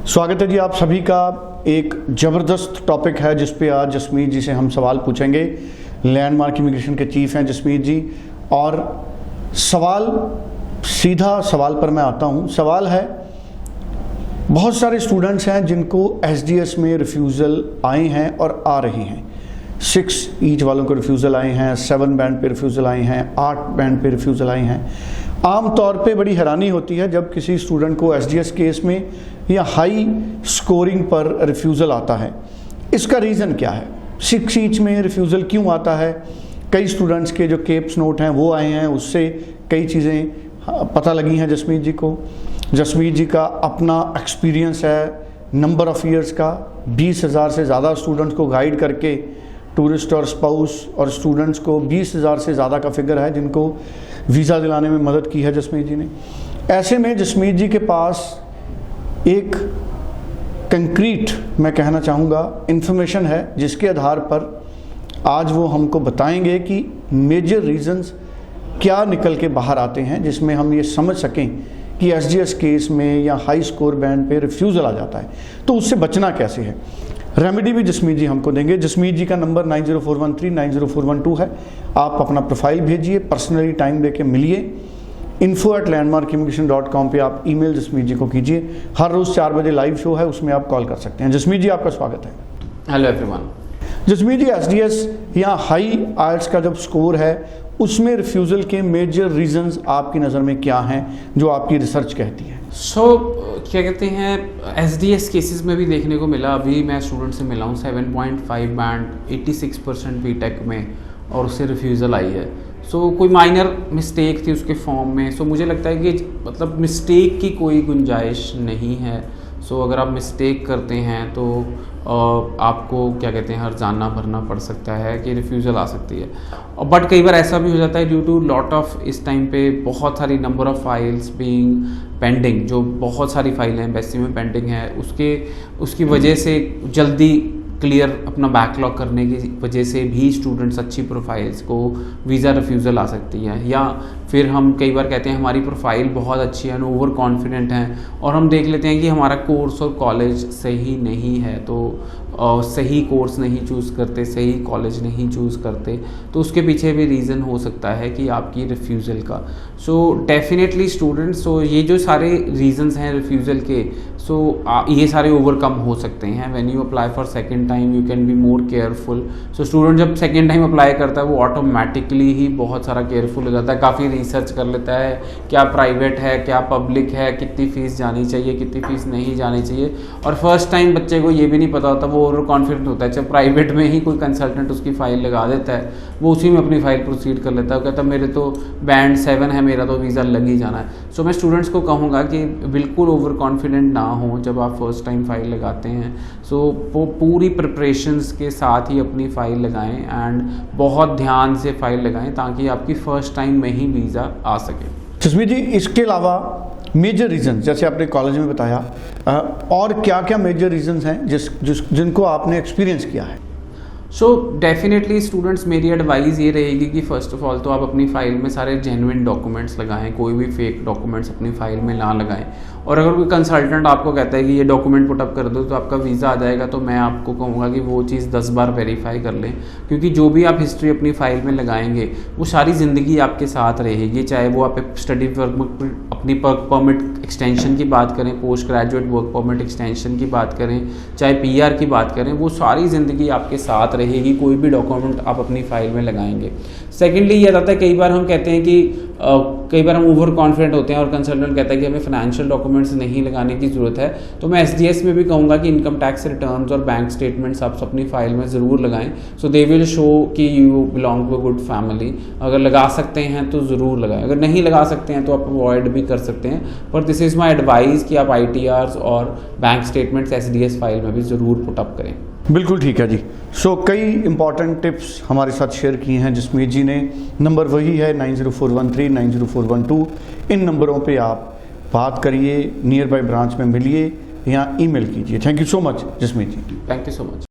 स्वागत है जी आप सभी का। एक ज़बरदस्त टॉपिक है जिस पे आज जसमीत जी से हम सवाल पूछेंगे। लैंडमार्क इमिग्रेशन के चीफ हैं जसमीत जी। और सीधा सवाल पर मैं आता हूँ। सवाल है, बहुत सारे स्टूडेंट्स हैं जिनको एसडीएस में रिफ्यूज़ल आए हैं और आ रही हैं। 6 ईच वालों को रिफ्यूज़ल आए हैं, 7 बैंड पे रिफ्यूज़ल आए हैं, 8 बैंड पे रिफ्यूज़ल आए हैं। आम तौर पे बड़ी हैरानी होती है जब किसी स्टूडेंट को एसडीएस केस में या हाई स्कोरिंग पर रिफ्यूज़ल आता है। इसका रीज़न क्या है? 6 ईच में रिफ्यूज़ल क्यों आता है? कई स्टूडेंट्स के जो केप्स नोट हैं वो आए हैं, उससे कई चीज़ें पता लगी हैं जसमीत जी को। जसमीत जी का अपना एक्सपीरियंस है नंबर ऑफ़ ईयर्स का, 20,000 से ज़्यादा स्टूडेंट्स को गाइड करके, टूरिस्ट और स्पाउस और स्टूडेंट्स को 20,000 से ज़्यादा का फिगर है जिनको वीज़ा दिलाने में मदद की है जसमीत जी ने। ऐसे में जसमीत जी के पास एक कंक्रीट, मैं कहना चाहूँगा, इन्फॉर्मेशन है जिसके आधार पर आज वो हमको बताएंगे कि मेजर रीजंस क्या निकल के बाहर आते हैं जिसमें हम ये समझ सकें कि एसडीएस केस में या हाई स्कोर बैंड पे रिफ्यूज़ल आ जाता है तो उससे बचना कैसे है। रेमेडी भी जसमीत जी हमको देंगे। जसमीत जी का नंबर 9041390412 है। आप अपना प्रोफाइल भेजिए, पर्सनली टाइम लेके मिलिए। info@landmarkimmigration.com पे आप ईमेल जसमीत जी को कीजिए। हर रोज़ 4 बजे लाइव शो है, उसमें आप कॉल कर सकते हैं। जसमीत जी आपका स्वागत है। Hello everyone. Jasmeet ji, SDS या हाई आइल्स का जब स्कोर है उसमें रिफ्यूज़ल के मेजर रीजंस आपकी नज़र में क्या हैं जो आपकी रिसर्च कहती है? क्या कहते हैं, एसडीएस केसेस में भी देखने को मिला। अभी मैं स्टूडेंट से मिला हूँ 7.5 बैंड 86% बीटेक में और उससे रिफ्यूज़ल आई है। कोई माइनर मिस्टेक थी उसके फॉर्म में। मुझे लगता है कि मतलब मिस्टेक की कोई गुंजाइश नहीं है। अगर आप मिस्टेक करते हैं तो आपको क्या कहते हैं, हर्जाना भरना पड़ सकता है कि रिफ्यूज़ल आ सकती है। बट कई बार ऐसा भी हो जाता है ड्यू टू लॉट ऑफ, इस टाइम पे बहुत सारी number of files being pending, जो बहुत सारी फाइलें एम्बेसी में पेंडिंग है, उसकी वजह से जल्दी क्लियर अपना बैकलॉग करने की वजह से भी स्टूडेंट्स अच्छी प्रोफाइल्स को वीज़ा रिफ्यूज़ल आ सकती है। या फिर हम कई बार कहते हैं हमारी प्रोफाइल बहुत अच्छी है, ओवर कॉन्फिडेंट हैं, और हम देख लेते हैं कि हमारा कोर्स और कॉलेज सही नहीं है, तो सही कोर्स नहीं चूज़ करते, सही कॉलेज नहीं चूज़ करते, तो उसके पीछे भी रीज़न हो सकता है कि आपकी रिफ्यूज़ल का। डेफिनेटली स्टूडेंट्स, ये जो सारे रीजंस हैं रिफ्यूज़ल के, ये सारे ओवरकम हो सकते हैं। When you apply for second time you can be more careful. Student जब सेकंड टाइम अप्लाई करता है वो ऑटोमेटिकली ही बहुत सारा केयरफुल हो जाता है, काफ़ी रिसर्च कर लेता है, क्या प्राइवेट है, क्या पब्लिक है, कितनी फ़ीस जानी चाहिए, कितनी फ़ीस नहीं जानी चाहिए। और फर्स्ट टाइम बच्चे को ये भी नहीं पता होता, वो ओवर कॉन्फिडेंट होता है। जब प्राइवेट में ही कोई कंसल्टेंट उसकी फ़ाइल लगा देता है, वो उसी में अपनी फ़ाइल प्रोसीड कर लेता है, कहता है मेरे तो बैंड 7 है, मेरा तो वीज़ा लग ही जाना है। मैं स्टूडेंट्स को कहूँगा कि बिल्कुल ओवर कॉन्फिडेंट ना हो जब आप फर्स्ट टाइम फ़ाइल लगाते हैं। वो पूरी प्रिपरेशंस के साथ ही अपनी फ़ाइल लगाएं एंड बहुत ध्यान से फ़ाइल लगाएं ताकि आपकी फ़र्स्ट टाइम में ही वीज़ा आ सके। जसमीत जी, इसके अलावा मेजर रीज़न जैसे आपने कॉलेज में बताया, और क्या क्या मेजर रीजंस हैं जिनको आपने एक्सपीरियंस किया है? डेफिनेटली स्टूडेंट्स, मेरी एडवाइस ये रहेगी कि फ़र्स्ट ऑफ ऑल तो आप अपनी फ़ाइल में सारे जेन्युइन डॉक्यूमेंट्स लगाएं, कोई भी फेक डॉक्यूमेंट्स अपनी फ़ाइल में ना लगाएं। और अगर कोई कंसल्टेंट आपको कहता है कि ये डॉक्यूमेंट पुटअप कर दो तो आपका वीज़ा आ जाएगा, तो मैं आपको कहूँगा कि वो चीज़ 10 बार वेरीफाई कर लें, क्योंकि जो भी आप हिस्ट्री अपनी फ़ाइल में लगाएंगे वो सारी ज़िंदगी आपके साथ रहेगी। चाहे वो आप स्टडी अपनी वर्क परमिट एक्सटेंशन की बात करें, post graduate work permit extension की बात करें, चाहे PR की बात करें, वो सारी ज़िंदगी आपके साथ रहेगी कोई भी डॉक्यूमेंट आप अपनी फ़ाइल में लगाएंगे। सेकेंडली ये रहता है, कई बार हम कहते हैं कि कई बार हम ओवर कॉन्फिडेंट होते हैं और कंसल्टेंट कहता है कि हमें फाइनेंशियल डॉक्यूमेंट्स नहीं लगाने की ज़रूरत है, तो मैं एसडीएस में भी कहूँगा कि इनकम टैक्स रिटर्न्स और बैंक स्टेटमेंट्स आप अपनी फ़ाइल में ज़रूर लगाएं। दे विल शो कि you belong to a good family. अगर लगा सकते हैं तो ज़रूर लगाएं, अगर नहीं लगा सकते हैं तो आप अवॉइड भी कर सकते हैं। पर दिस इज़ माई एडवाइस कि आप ITRs और बैंक स्टेटमेंट्स एसडीएस फाइल में भी ज़रूर पुटअप करें। बिल्कुल ठीक है जी। कई इंपॉर्टेंट टिप्स हमारे साथ शेयर किए हैं जसमीत जी ने। नंबर वही है 904139 904112। इन नंबरों पे आप बात करिए, नियर बाय ब्रांच में मिलिए या ईमेल कीजिए। Thank you so much Jasmeet ji. Thank you so much.